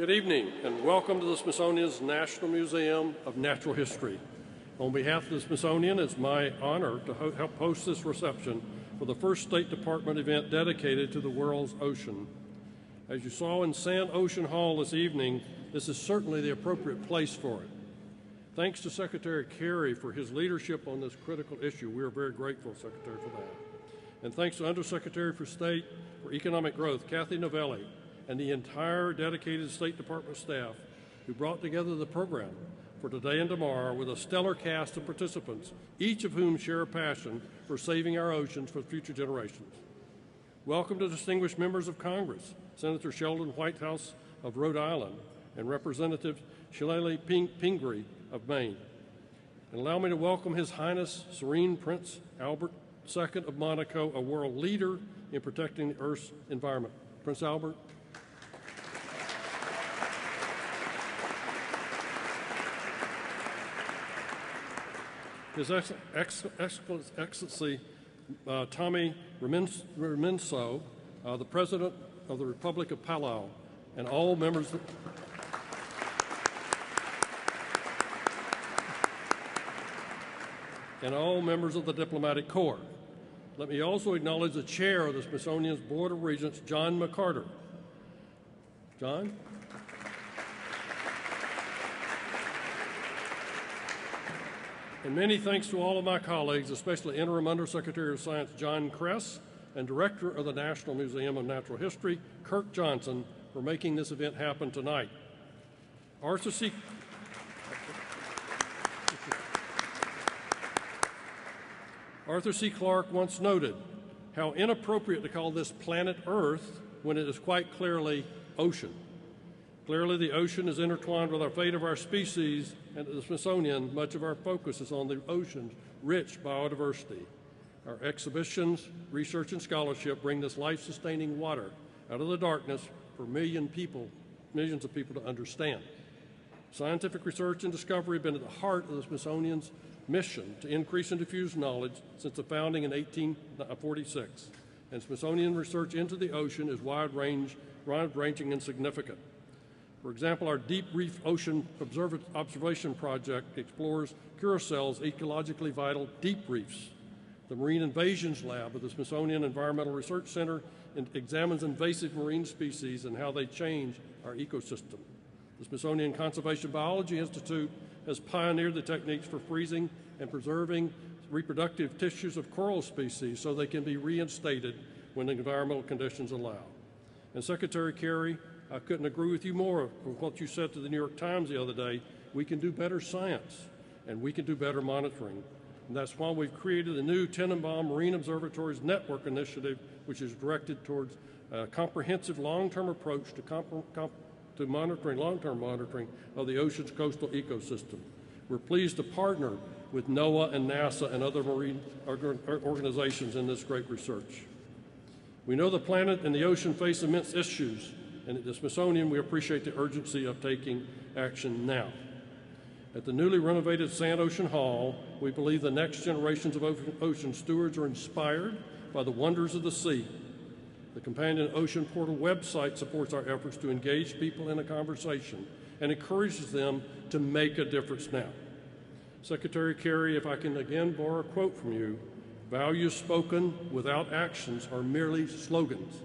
Good evening and welcome to the Smithsonian's National Museum of Natural History. On behalf of the Smithsonian, it's my honor to help host this reception for the first State Department event dedicated to the world's ocean. As you saw in Sand Ocean Hall this evening, this is certainly the appropriate place for it. Thanks to Secretary Kerry for his leadership on this critical issue. We are very grateful, Secretary, for that. And thanks to Undersecretary for State for Economic Growth, Kathy Novelli, and the entire dedicated State Department staff who brought together the program for today and tomorrow with a stellar cast of participants, each of whom share a passion for saving our oceans for future generations. Welcome to distinguished members of Congress, Senator Sheldon Whitehouse of Rhode Island and Representative Shillelagh Pingree of Maine. And allow me to welcome His Highness Serene Prince Albert II of Monaco, a world leader in protecting the Earth's environment. Prince Albert. His Excellency Tommy Remenso, the President of the Republic of Palau, and all members of the Diplomatic Corps. Let me also acknowledge the Chair of the Smithsonian's Board of Regents, John McCarter. John? And many thanks to all of my colleagues, especially Interim Undersecretary of Science John Kress and Director of the National Museum of Natural History, Kirk Johnson, for making this event happen tonight. Arthur C. Clarke once noted how inappropriate to call this planet Earth when it is quite clearly ocean. Clearly, the ocean is intertwined with our fate of our species, and at the Smithsonian, much of our focus is on the ocean's rich biodiversity. Our exhibitions, research, and scholarship bring this life-sustaining water out of the darkness for millions of people to understand. Scientific research and discovery have been at the heart of the Smithsonian's mission to increase and diffuse knowledge since the founding in 1846. And Smithsonian research into the ocean is wide-ranging and significant. For example, our Deep Reef Ocean Observation Project explores Curaçao's ecologically vital deep reefs. The Marine Invasions Lab at the Smithsonian Environmental Research Center examines invasive marine species and how they change our ecosystem. The Smithsonian Conservation Biology Institute has pioneered the techniques for freezing and preserving reproductive tissues of coral species so they can be reinstated when the environmental conditions allow. And Secretary Kerry, I couldn't agree with you more with what you said to the New York Times the other day. We can do better science, and we can do better monitoring. And that's why we've created a new Tenenbaum Marine Observatories Network initiative, which is directed towards a comprehensive long-term approach to long-term monitoring of the ocean's coastal ecosystem. We're pleased to partner with NOAA and NASA and other marine organizations in this great research. We know the planet and the ocean face immense issues, and at the Smithsonian, we appreciate the urgency of taking action now. At the newly renovated Sand Ocean Hall, we believe the next generations of ocean stewards are inspired by the wonders of the sea. The Companion Ocean Portal website supports our efforts to engage people in a conversation and encourages them to make a difference now. Secretary Kerry, if I can again borrow a quote from you, values spoken without actions are merely slogans.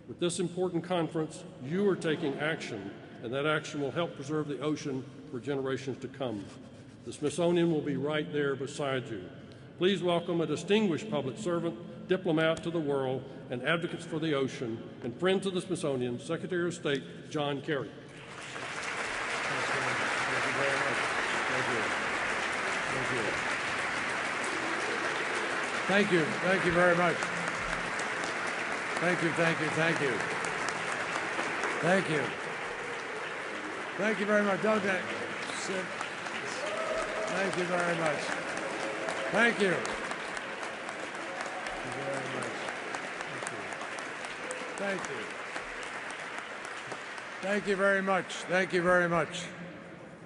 With this important conference, you are taking action, and that action will help preserve the ocean for generations to come. The Smithsonian will be right there beside you. Please welcome a distinguished public servant, diplomat to the world, and advocates for the ocean, and friend to the Smithsonian, Secretary of State John Kerry. Thank you very much. Thank you. Thank you very much. Thank you. Thank you very much. Don't sit. Thank you very much. Thank you. Thank you. Thank you very much. Thank you very much.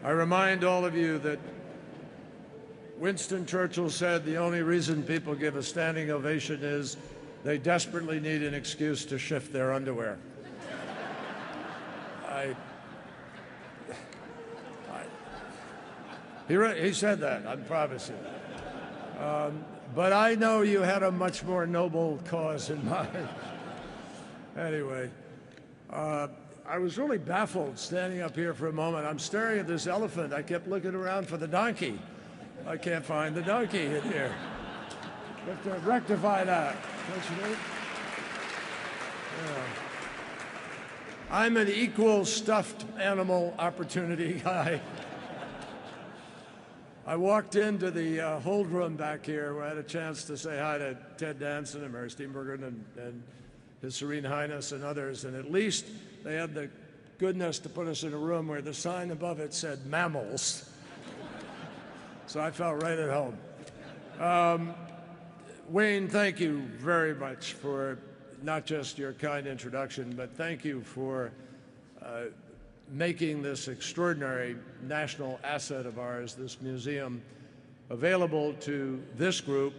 I remind all of you that Winston Churchill said the only reason people give a standing ovation is they desperately need an excuse to shift their underwear. He said that, I promise you. But I know you had a much more noble cause in mind. Anyway, I was really baffled standing up here for a moment. I'm staring at this elephant. I kept looking around for the donkey. I can't find the donkey in here. We have to rectify that, don't you think? Yeah. I'm an equal stuffed animal opportunity guy. I walked into the hold room back here where I had a chance to say hi to Ted Danson and Mary Steenburgen and His Serene Highness and others, and at least they had the goodness to put us in a room where the sign above it said mammals. So I felt right at home. Wayne, thank you very much for not just your kind introduction, but thank you for making this extraordinary national asset of ours, this museum, available to this group,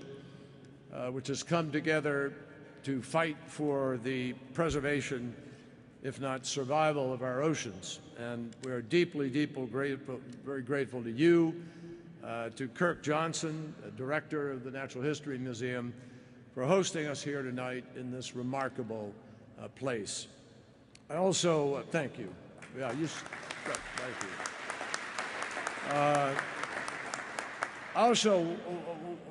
which has come together to fight for the preservation, if not survival, of our oceans. And we are deeply, deeply grateful, very grateful to you, to Kirk Johnson, director of the Natural History Museum, for hosting us here tonight in this remarkable place. I also thank you. Yeah, thank you. I also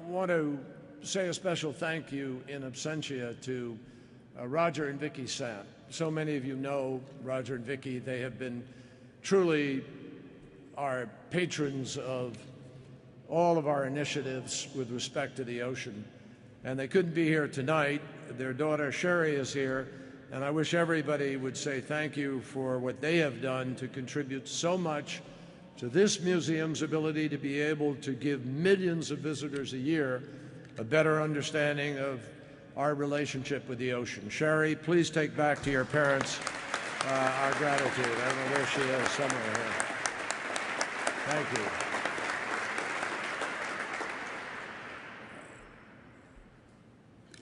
want to say a special thank you in absentia to Roger and Vicki Sant. So many of you know Roger and Vicki. They have been truly our patrons of all of our initiatives with respect to the ocean. And they couldn't be here tonight. Their daughter Sherry is here. And I wish everybody would say thank you for what they have done to contribute so much to this museum's ability to be able to give millions of visitors a year a better understanding of our relationship with the ocean. Sherry, please take back to your parents our gratitude. I don't know where she is, somewhere here. Thank you.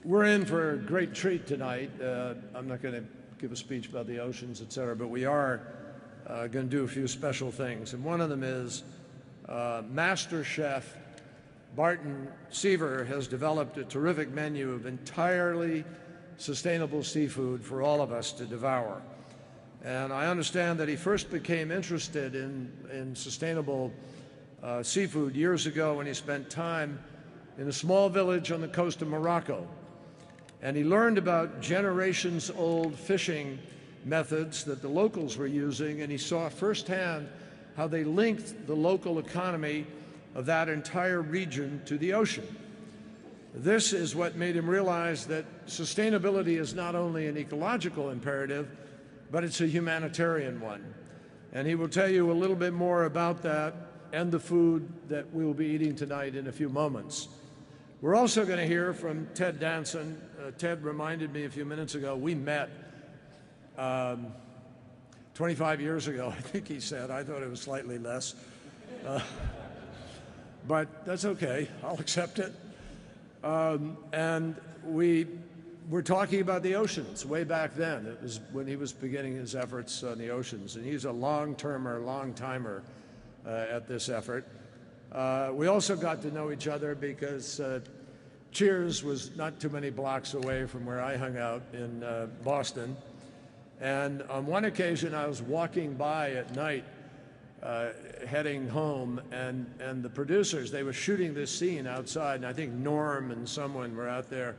We're in for a great treat tonight. I'm not going to give a speech about the oceans, et cetera, but we are going to do a few special things. And one of them is Master Chef Barton Seaver has developed a terrific menu of entirely sustainable seafood for all of us to devour. And I understand that he first became interested in sustainable seafood years ago when he spent time in a small village on the coast of Morocco. And he learned about generations-old fishing methods that the locals were using, and he saw firsthand how they linked the local economy of that entire region to the ocean. This is what made him realize that sustainability is not only an ecological imperative, but it's a humanitarian one. And he will tell you a little bit more about that and the food that we will be eating tonight in a few moments. We're also going to hear from Ted Danson. Ted reminded me a few minutes ago, we met 25 years ago, I think he said. I thought it was slightly less. But that's okay. I'll accept it. And we were talking about the oceans way back then. It was when he was beginning his efforts on the oceans. And he's a long-timer at this effort. We also got to know each other because Cheers was not too many blocks away from where I hung out in Boston. And on one occasion, I was walking by at night, heading home, and the producers, they were shooting this scene outside, and I think Norm and someone were out there.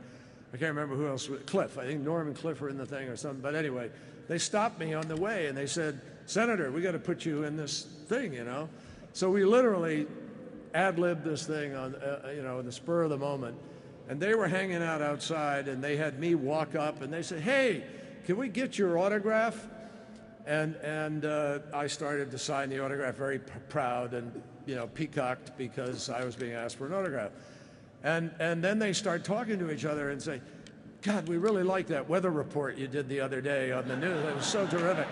I can't remember who else. Cliff. I think Norm and Cliff were in the thing or something. But anyway, they stopped me on the way, and they said, "Senator, we got to put you in this thing, you know." So we literally ad-libbed this thing on, in the spur of the moment. And they were hanging out outside, and they had me walk up, and they said, "Hey, can we get your autograph?" And I started to sign the autograph, very proud and peacocked because I was being asked for an autograph. And then they start talking to each other and say, "God, we really like that weather report you did the other day on the news. It was so terrific."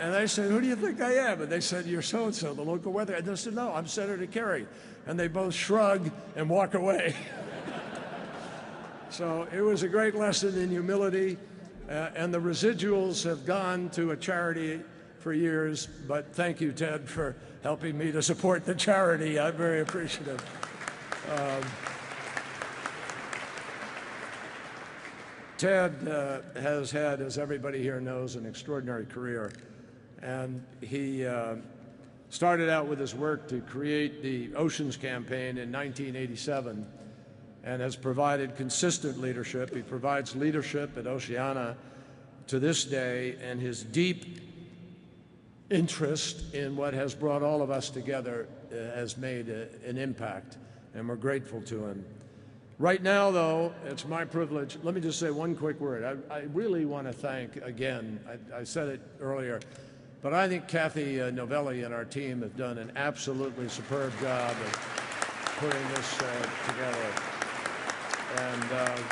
And I said, "Who do you think I am?" And they said, "You're so-and-so, the local weather." And they said, "No, I'm Senator Kerry." And they both shrug and walk away. So it was a great lesson in humility. And the residuals have gone to a charity for years, but thank you, Ted, for helping me to support the charity. I'm very appreciative. Ted has had, as everybody here knows, an extraordinary career, and he started out with his work to create the Oceans Campaign in 1987 and has provided consistent leadership. He provides leadership at Oceana to this day, and his deep interest in what has brought all of us together has made an impact, and we're grateful to him. Right now, though, it's my privilege. Let me just say one quick word. I really want to thank, again, I said it earlier, but I think Kathy Novelli and our team have done an absolutely superb job of putting this together. And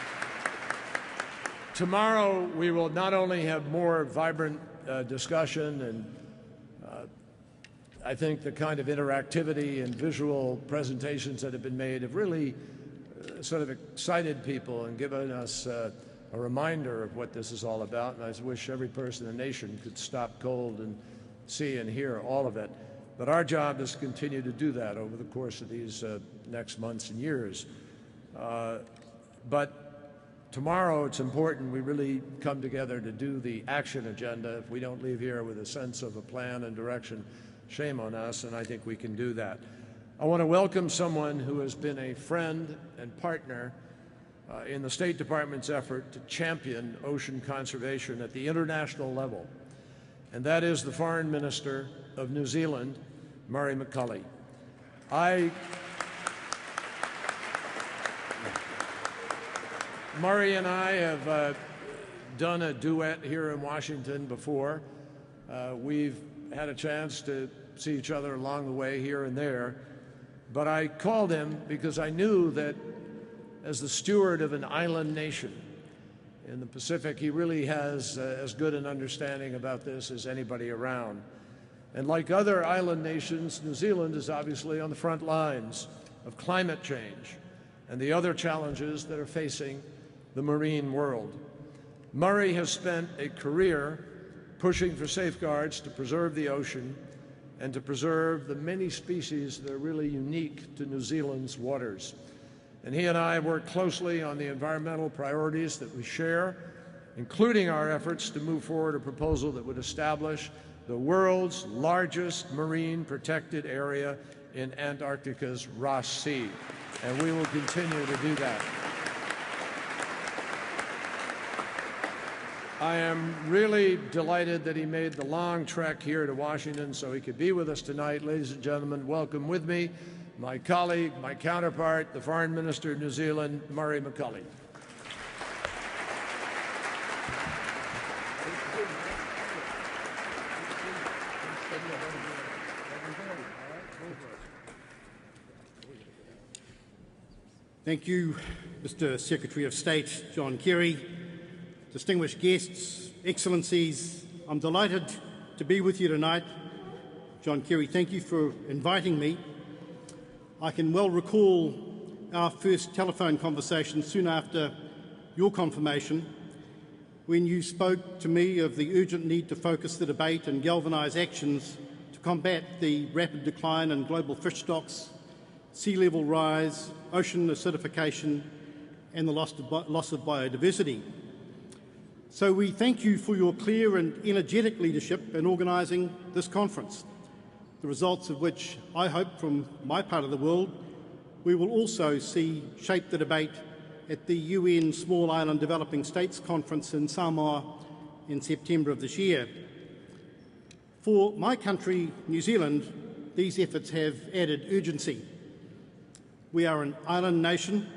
tomorrow we will not only have more vibrant discussion and I think the kind of interactivity and visual presentations that have been made have really sort of excited people and given us a reminder of what this is all about. And I wish every person in the nation could stop cold and see and hear all of it. But our job is to continue to do that over the course of these next months and years. But tomorrow it's important we really come together to do the action agenda. If we don't leave here with a sense of a plan and direction, shame on us, and I think we can do that. I want to welcome someone who has been a friend and partner in the State Department's effort to champion ocean conservation at the international level, and that is the Foreign Minister of New Zealand, Murray McCully. Murray and I have done a duet here in Washington before. We've had a chance to see each other along the way here and there, but I called him because I knew that as the steward of an island nation in the Pacific, he really has as good an understanding about this as anybody around. And like other island nations, New Zealand is obviously on the front lines of climate change and the other challenges that are facing the marine world. Murray has spent a career pushing for safeguards to preserve the ocean and to preserve the many species that are really unique to New Zealand's waters. And he and I work closely on the environmental priorities that we share, including our efforts to move forward a proposal that would establish the world's largest marine protected area in Antarctica's Ross Sea. And we will continue to do that. I am really delighted that he made the long trek here to Washington so he could be with us tonight. Ladies and gentlemen, welcome with me my colleague, my counterpart, the Foreign Minister of New Zealand, Murray McCully. Thank you, Mr. Secretary of State John Kerry. Distinguished guests, Excellencies, I'm delighted to be with you tonight. John Kerry, thank you for inviting me. I can well recall our first telephone conversation soon after your confirmation, when you spoke to me of the urgent need to focus the debate and galvanise actions to combat the rapid decline in global fish stocks, sea level rise, ocean acidification, and the loss of biodiversity. So we thank you for your clear and energetic leadership in organising this conference, the results of which I hope from my part of the world we will also see shape the debate at the UN Small Island Developing States Conference in Samoa in September of this year. For my country, New Zealand, these efforts have added urgency. We are an island nation.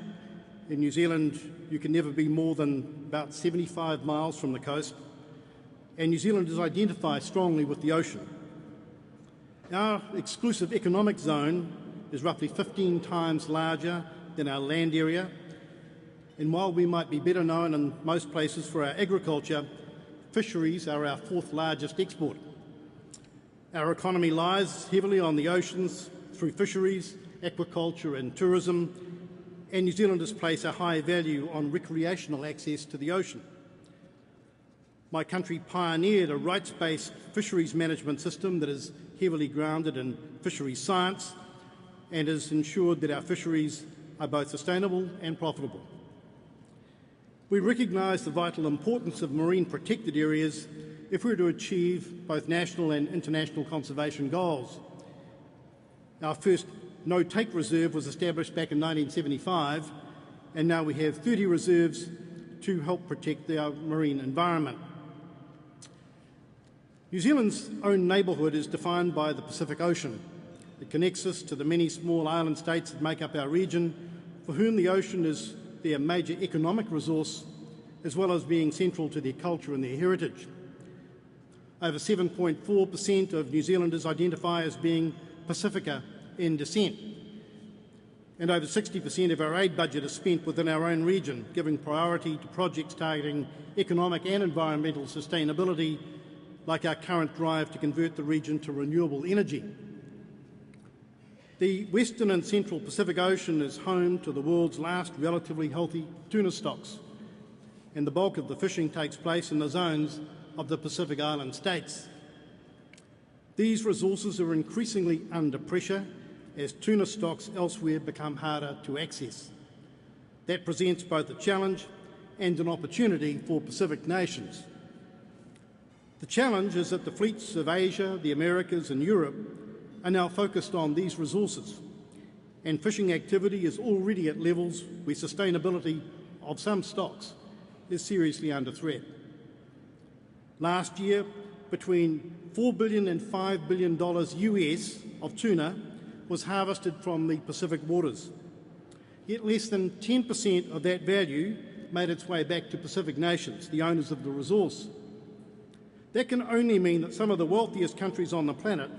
In New Zealand, you can never be more than about 75 miles from the coast, and New Zealand is identified strongly with the ocean. Our exclusive economic zone is roughly 15 times larger than our land area, and while we might be better known in most places for our agriculture, fisheries are our fourth largest export. Our economy lies heavily on the oceans through fisheries, aquaculture and tourism, and New Zealanders place a high value on recreational access to the ocean. My country pioneered a rights-based fisheries management system that is heavily grounded in fisheries science and has ensured that our fisheries are both sustainable and profitable. We recognise the vital importance of marine protected areas if we are to achieve both national and international conservation goals. Our first no-take reserve was established back in 1975, and now we have 30 reserves to help protect our marine environment. New Zealand's own neighbourhood is defined by the Pacific Ocean. It connects us to the many small island states that make up our region, for whom the ocean is their major economic resource, as well as being central to their culture and their heritage. Over 7.4% of New Zealanders identify as being Pacifica in descent, and over 60% of our aid budget is spent within our own region, giving priority to projects targeting economic and environmental sustainability, like our current drive to convert the region to renewable energy. The Western and Central Pacific Ocean is home to the world's last relatively healthy tuna stocks, and the bulk of the fishing takes place in the zones of the Pacific Island states. These resources are increasingly under pressure as tuna stocks elsewhere become harder to access. That presents both a challenge and an opportunity for Pacific nations. The challenge is that the fleets of Asia, the Americas and Europe are now focused on these resources, and fishing activity is already at levels where sustainability of some stocks is seriously under threat. Last year, between $4 billion and $5 billion US of tuna was harvested from the Pacific waters. Yet less than 10% of that value made its way back to Pacific nations, the owners of the resource. That can only mean that some of the wealthiest countries on the planet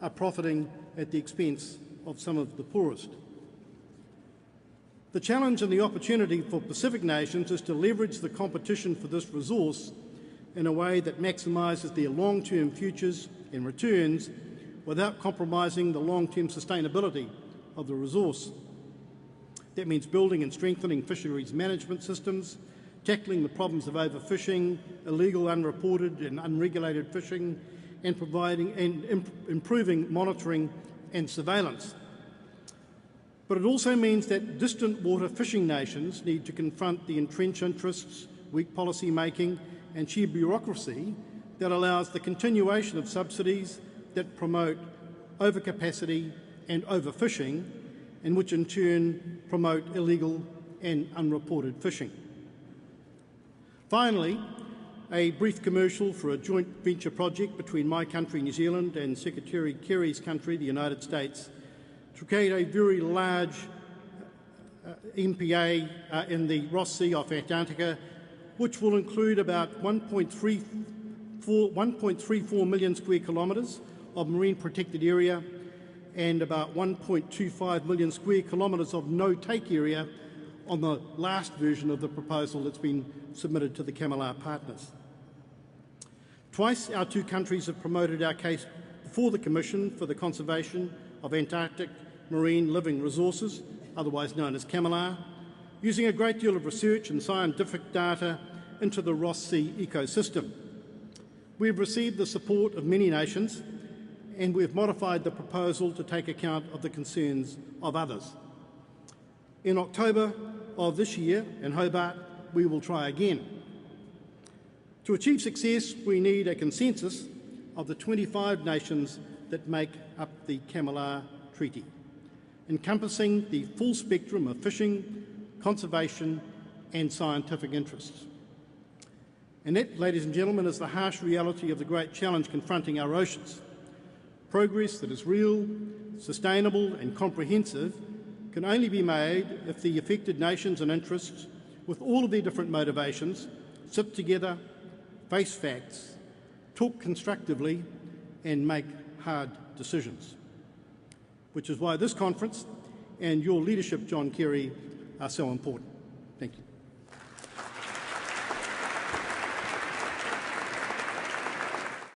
are profiting at the expense of some of the poorest. The challenge and the opportunity for Pacific nations is to leverage the competition for this resource in a way that maximises their long-term futures and returns without compromising the long-term sustainability of the resource. That means building and strengthening fisheries management systems, tackling the problems of overfishing, illegal, unreported and unregulated fishing, and providing and improving monitoring and surveillance. But it also means that distant water fishing nations need to confront the entrenched interests, weak policy making and sheer bureaucracy that allows the continuation of subsidies that promote overcapacity and overfishing, and which in turn promote illegal and unreported fishing. Finally, a brief commercial for a joint venture project between my country, New Zealand, and Secretary Kerry's country, the United States, to create a very large MPA in the Ross Sea off Antarctica, which will include about 1.34 million square kilometres of marine protected area and about 1.25 million square kilometres of no-take area on the last version of the proposal that's been submitted to the CCAMLR partners. Twice our two countries have promoted our case before the Commission for the Conservation of Antarctic Marine Living Resources, otherwise known as CCAMLR, using a great deal of research and scientific data into the Ross Sea ecosystem. We have received the support of many nations, and we have modified the proposal to take account of the concerns of others. In October of this year in Hobart, we will try again. To achieve success, we need a consensus of the 25 nations that make up the CCAMLR Treaty, encompassing the full spectrum of fishing, conservation and scientific interests. And that, ladies and gentlemen, is the harsh reality of the great challenge confronting our oceans. Progress that is real, sustainable and comprehensive can only be made if the affected nations and interests, with all of their different motivations, sit together, face facts, talk constructively and make hard decisions. Which is why this conference and your leadership, John Kerry, are so important. Thank you.